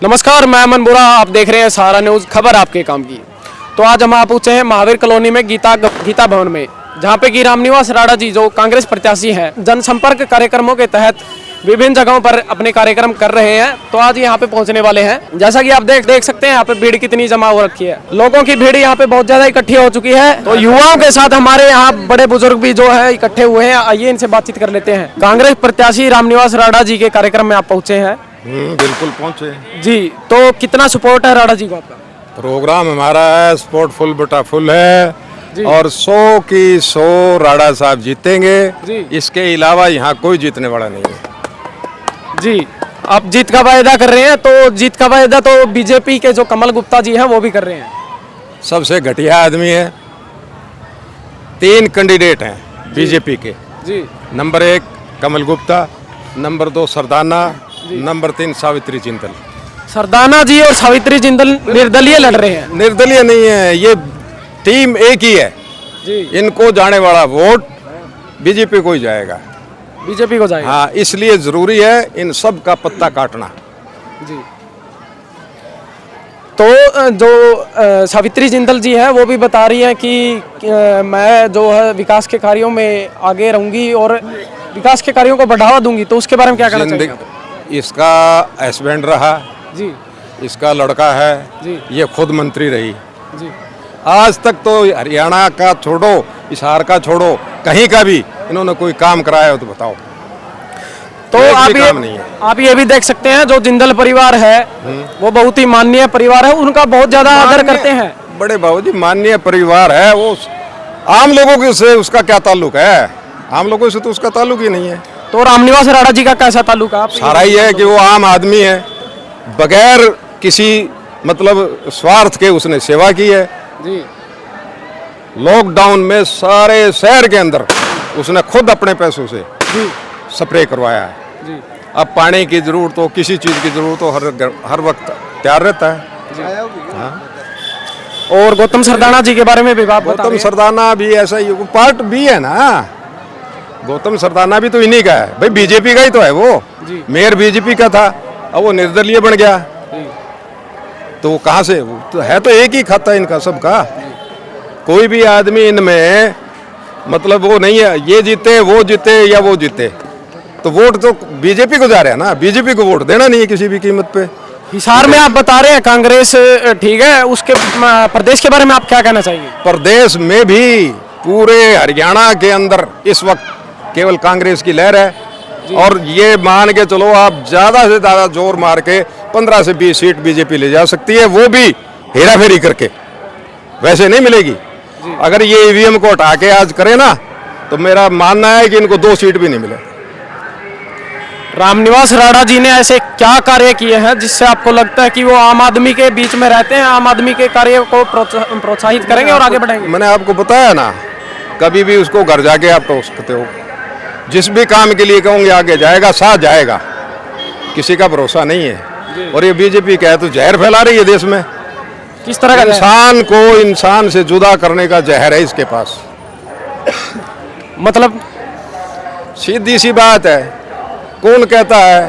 नमस्कार, मैं अमन बोरा। आप देख रहे हैं सहारा न्यूज़, खबर आपके काम की। तो आज हम आप पहुंचे हैं महावीर कॉलोनी में गीता भवन में, जहां पे कि रामनिवास राणा जी जो कांग्रेस प्रत्याशी हैं, जनसंपर्क कार्यक्रमों के तहत विभिन्न जगहों पर अपने कार्यक्रम कर रहे हैं। तो आज यहाँ पे पहुंचने वाले हैं। जैसा कि आप देख सकते हैं यहाँ पे भीड़ कितनी जमा हो रखी है। लोगों की भीड़ यहाँ पे बहुत ज्यादा इकट्ठी हो चुकी है। तो युवाओं के साथ हमारे यहाँ बड़े बुजुर्ग भी जो है इकट्ठे हुए हैं। आइए इनसे बातचीत कर लेते हैं। कांग्रेस प्रत्याशी रामनिवास राणा जी के कार्यक्रम में आप पहुंचे हैं। बिल्कुल पहुंचे जी, तो कितना सपोर्ट है राणा जी को आपका? प्रोग्राम हमारा है स्पोर्ट फुल बटा फुल है और 100 की 100 राणा साहब जीतेंगे। इसके अलावा यहाँ कोई जीतने वाला नहीं है। जी, आप जीत का वायदा कर रहे हैं, तो जीत का वायदा तो बीजेपी के जो कमल गुप्ता जी हैं वो भी कर रहे हैं। सबसे घटिया आदमी है। 3 कैंडिडेट हैं बीजेपी के। जी, नंबर 1 कमल गुप्ता, नंबर 2 सरदाना, नंबर 3 सावित्री जिंदल। सरदाना जी और सावित्री जिंदल निर्दलीय लड़ रहे हैं। निर्दलीय नहीं है, ये टीम एक ही है। जी, इनको जाने वाला वोट बीजेपी को ही जाएगा। बीजेपी को जाएगा। हाँ, इसलिए जरूरी है इन सब का पत्ता काटना। जी, तो जो सावित्री जिंदल जी है वो भी बता रही है कि मैं जो है विकास के कार्यों में आगे रहूंगी और विकास के कार्यों को बढ़ावा दूंगी। तो उसके बारे में क्या कहना चाहिए? इसका हस्बैंड रहा जी, इसका लड़का है जी, ये खुद मंत्री रही। जी, आज तक तो हरियाणा का छोड़ो, हिसार का छोड़ो, कहीं का भी इन्होंने कोई काम कराया हो तो बताओ। तो आप ये भी देख सकते हैं जो जिंदल परिवार है वो बहुत ही माननीय परिवार है। उनका बहुत ज्यादा आदर करते हैं। बड़े बाबूजी माननीय परिवार है। वो आम लोगों से उसका क्या ताल्लुक है? आम लोगों से तो उसका ताल्लुक ही नहीं है। तो रामनिवास राणा जी का कैसा ताल्लुक है? आप सारा ही है कि वो आम आदमी है, बगैर किसी मतलब स्वार्थ के उसने सेवा की है। जी, लॉकडाउन में सारे शहर के अंदर उसने खुद अपने पैसों से जी, स्प्रे करवाया है। जी, अब पानी की जरूरत हो, किसी चीज की जरूरत हो, हर वक्त तैयार रहता है। हाँ। और गौतम सरदाना जी के बारे में भी बात बता गौतम सरदाना भी ऐसा ही पार्ट भी है ना। गौतम सरदाना भी तो इन्हीं का है भाई, बीजेपी का ही तो है वो। मेयर बीजेपी का था, अब वो निर्दलीय बन गया। तो वो कहाँ से? वो तो है तो एक ही खाता है इनका सबका। कोई भी आदमी इनमें मतलब वो नहीं है ये जीते वो जीते या वो जीते, तो वोट तो बीजेपी को जा रहा है ना। बीजेपी को वोट देना नहीं है किसी भी कीमत पे। हिसार में आप बता रहे हैं कांग्रेस ठीक है, उसके प्रदेश के बारे में आप क्या कहना चाहिए? प्रदेश में भी पूरे हरियाणा के अंदर इस वक्त केवल कांग्रेस की लहर है। और ये मान के चलो आप ज्यादा से ज्यादा जोर मार के 15 से 20 सीट बीजेपी ले जा सकती है, वो भी हेरा फेरी करके। वैसे नहीं मिलेगी। अगर ये ईवीएम को हटा के आज करे ना, तो मेरा मानना है कि इनको 2 सीट भी नहीं मिले। रामनिवास राणा जी ने ऐसे क्या कार्य किए हैं जिससे आपको लगता है कि वो आम आदमी के बीच में रहते हैं, आम आदमी के कार्य को प्रोत्साहित करेंगे और आगे बढ़ाएंगे? मैंने आपको बताया ना, कभी भी उसको घर जाके आप टोक सकते हो। जिस भी काम के लिए कहूँगे आगे जाएगा, साथ जाएगा। किसी का भरोसा नहीं है। और ये बीजेपी क्या है, तो जहर फैला रही है देश में। किस तरह का? इंसान को इंसान से जुदा करने का जहर है इसके पास। मतलब सीधी सी बात है। कौन कहता है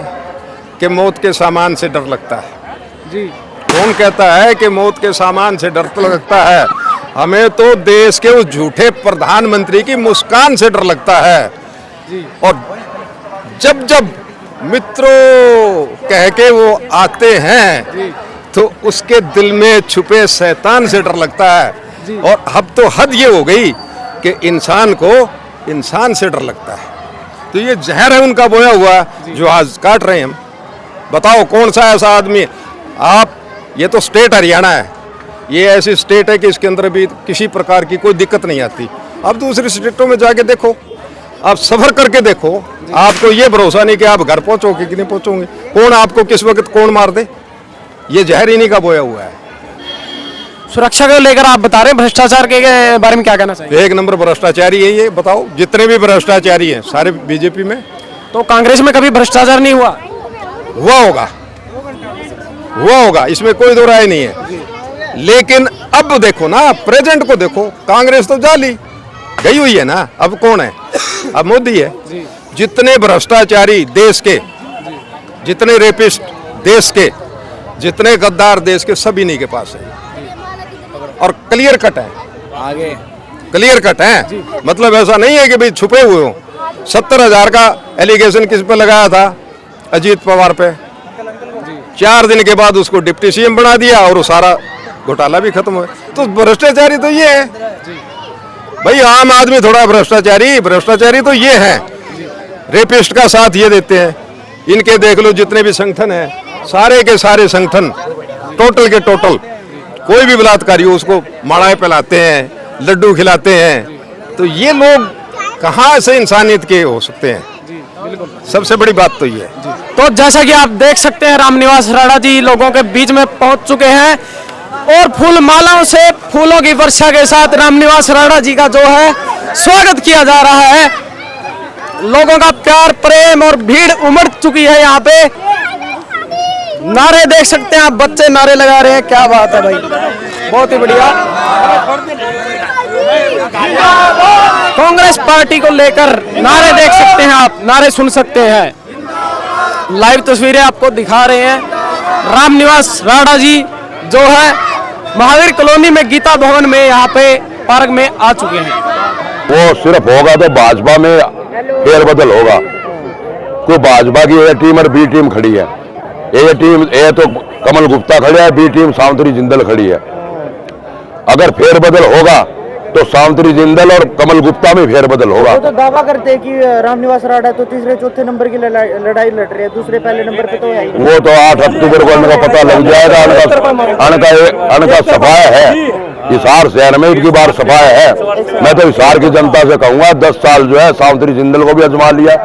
कि मौत के सामान से डर लगता है? जी, कौन कहता है कि मौत के सामान से डर लगता है? हमें तो देश के उस झूठे प्रधानमंत्री की मुस्कान से डर लगता है। जी, और जब जब मित्रों कह के वो आते हैं तो उसके दिल में छुपे शैतान से डर लगता है। और अब तो हद ये हो गई कि इंसान को इंसान से डर लगता है। तो ये जहर है उनका बोया हुआ जो आज काट रहे हैं हम। बताओ कौन सा ऐसा आदमी है? आप ये तो स्टेट हरियाणा है, ये ऐसी स्टेट है कि इसके अंदर भी किसी प्रकार की कोई दिक्कत नहीं आती। आप दूसरी स्टेटों में जाके देखो, आप सफर करके देखो, आपको ये भरोसा नहीं कि आप घर पहुंचोगे कि नहीं पहुंचोगे। कौन आपको किस वक्त कौन मार दे, ये जहर इन्हीं का बोया हुआ है। सुरक्षा को लेकर आप बता रहे हैं, भ्रष्टाचार के बारे में क्या कहना चाहिए? 1 नंबर भ्रष्टाचारी है ये। बताओ जितने भी भ्रष्टाचारी हैं सारे बीजेपी में। तो कांग्रेस में कभी भ्रष्टाचार नहीं हुआ? हुआ होगा, इसमें कोई दो राय नहीं है। लेकिन अब देखो ना, प्रेजेंट को देखो, कांग्रेस तो जाली गई हुई है ना। अब कौन है? अब मोदी है। जितने भ्रष्टाचारी देश के, जितने रेपिस्ट देश के, जितने गद्दार देश के सभी इन्हीं के पास है और क्लियर कट है, आगे क्लियर कट है। मतलब ऐसा नहीं है कि भाई छुपे हुए हो। 70,000 का एलिगेशन किस पे लगाया था? अजीत पवार पे। 4 दिन के बाद उसको डिप्टी सीएम बना दिया और वो सारा घोटाला भी खत्म हुआ। तो भ्रष्टाचारी तो ये है भाई, आम आदमी थोड़ा भ्रष्टाचारी तो ये है। रेपिस्ट का साथ ये देते हैं। इनके देख लो जितने भी संगठन हैं, सारे के सारे संगठन टोटल के टोटल, कोई भी बलात्कारी हो उसको माड़ाएं पिलाते हैं, लड्डू खिलाते हैं। तो ये लोग कहाँ से इंसानियत के हो सकते हैं? सबसे बड़ी बात तो ये है। तो जैसा कि आप देख सकते हैं रामनिवास राणा जी लोगों के बीच में पहुंच चुके हैं और फूल मालाओं से, फूलों की वर्षा के साथ रामनिवास राणा जी का जो है स्वागत किया जा रहा है। लोगों का प्यार, प्रेम और भीड़ उमड़ चुकी है यहाँ पे। नारे देख सकते हैं आप, बच्चे नारे लगा रहे हैं। क्या बात है भाई, बहुत ही बढ़िया। कांग्रेस पार्टी को लेकर नारे देख सकते हैं आप, नारे सुन सकते हैं। लाइव तस्वीरें आपको दिखा रहे हैं। रामनिवास राणा जी जो है महावीर कॉलोनी में गीता भवन में यहाँ पे पार्क में आ चुके हैं। वो सिर्फ होगा तो भाजपा में फेरबदल होगा। कोई भाजपा की ए टीम और बी टीम खड़ी है। ए टीम ए तो कमल गुप्ता खड़ी है, बी टीम सावित्री जिंदल खड़ी है। अगर फेरबदल होगा तो सावित्री जिंदल और कमल गुप्ता में फेरबदल होगा। वो तो दावा करते हैं कि रामनिवास राणा तो तीसरे चौथे नंबर की लड़ाई लड़ रहे हैं, दूसरे पहले नंबर पे तो है ही। वो तो 8 अक्टूबर को उनका पता लग जाएगा। अनका सफाया है हिसार शहर में, इनकी बार सफाया है। मैं तो हिसार की जनता से कहूंगा 10 साल जो है सावित्री जिंदल को भी आजमा लिया,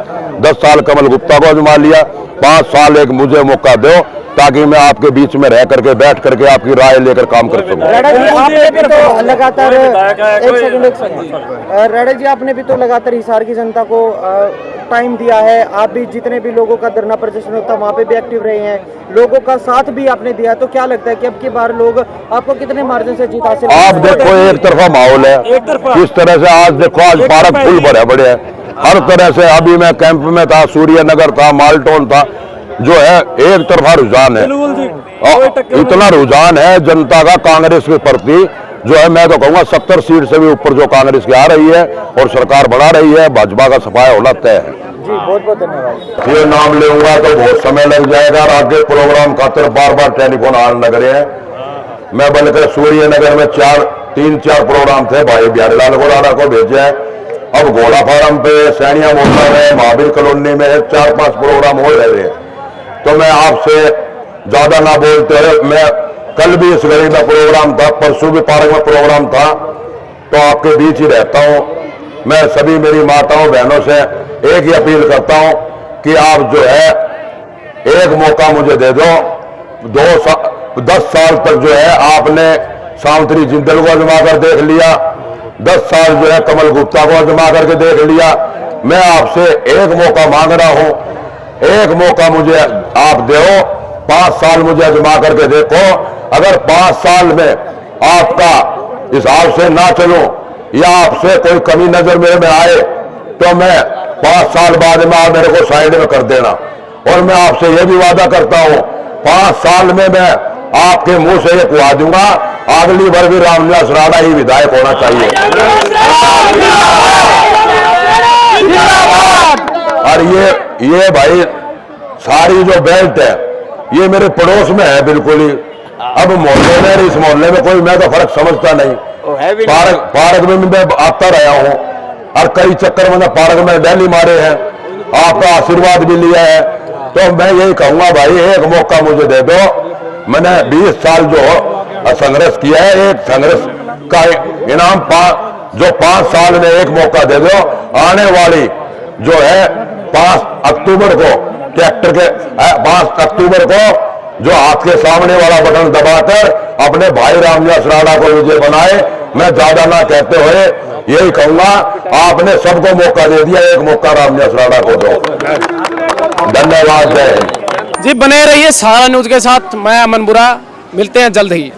10 साल कमल गुप्ता को आजमा लिया, 5 साल एक मुझे मौका दो ताकि मैं आपके बीच में रह करके बैठ करके आपकी राय लेकर काम कर सकूं। राणा जी आपने भी तो लगातार एक सेकंड राणा जी आपने भी तो लगातार हिसार की जनता को टाइम दिया है। आप भी जितने भी लोगों का धरना प्रदर्शन होता है वहाँ पे भी एक्टिव रहे हैं, लोगों का साथ भी आपने दिया। तो क्या लगता है कि अब की बार लोग आपको कितने मार्जिन से जीत हासिल? आप देखो एक तरफा माहौल है, किस तरह से आज देखो, आज पार्क फुल भरे बड़े है हर तरह से। अभी मैं कैंप में था, सूर्य नगर था, माल्टोन था, जो है एक तरफा रुझान है। इतना रुझान है जनता का कांग्रेस के प्रति जो है, मैं तो कहूँगा 70 सीट से भी ऊपर जो कांग्रेस की आ रही है और सरकार बढ़ा रही है, भाजपा का सफाया होना तय है। जी बहुत बहुत धन्यवाद। ये नाम लूंगा तो बहुत समय लग जाएगा और आगे प्रोग्राम खातिर बार बार टेलीफोन आने लग रहे हैं। मैं बल्कि सूर्य नगर में 3-4 प्रोग्राम थे, भाई बिहारी लाल गोराना को भेजे हैं। अब घोड़ा फार्म पे, सैनिया मोहल्ला में, महावीर कॉलोनी में 4-5 प्रोग्राम हो रहे हैं। तो मैं आपसे ज्यादा ना बोलते हुए, मैं कल भी इस गली में प्रोग्राम था, परसों भी पार्क में प्रोग्राम था, तो आपके बीच ही रहता हूं। मैं सभी मेरी माताओं बहनों से एक ही अपील करता हूं कि आप जो है एक मौका मुझे दे दो। 10 साल तक जो है आपने सावित्री जिंदल को आजमा कर देख लिया, 10 साल जो है कमल गुप्ता को आजमा करके देख लिया। मैं आपसे एक मौका मांग रहा हूं, एक मौका मुझे आप दो। 5 साल मुझे आजमा करके देखो। अगर 5 साल में आपका हिसाब से ना चलूं या आपसे कोई कमी नजर मेरे में आए तो मैं 5 साल बाद में आप मेरे को साइड में कर देना। और मैं आपसे यह भी वादा करता हूं 5 साल में मैं आपके मुंह से ये कुआ दूंगा, अगली बार भी रामनिवास राणा ही विधायक होना चाहिए। और ये भाई सारी जो बेल्ट है ये मेरे पड़ोस में है बिल्कुल ही। अब मोहल्ले में, इस मोहल्ले में कोई मैं तो फर्क समझता नहीं। पार्क में मैं आता रहा हूँ और कई चक्कर मैंने पार्क में डेली मारे हैं, आपका आशीर्वाद भी लिया है। तो मैं यही कहूंगा भाई एक मौका मुझे दे दो। मैंने 20 साल जो संघर्ष किया है, एक संघर्ष का इनाम जो 5 साल में एक मौका दे दो। आने वाली जो है 5 अक्टूबर को ट्रैक्टर के 5 अक्टूबर को जो हाथ के सामने वाला बटन दबाकर अपने भाई रामनिवास राणा को विजय बनाए। मैं ज्यादा ना कहते हुए यही कहूंगा, आपने सबको मौका दे दिया, एक मौका रामनिवास राणा को दो। धन्यवाद। जय हिंद। जी बने रहिए सहारा न्यूज के साथ। मैं अमन बुरा, मिलते हैं जल्द ही।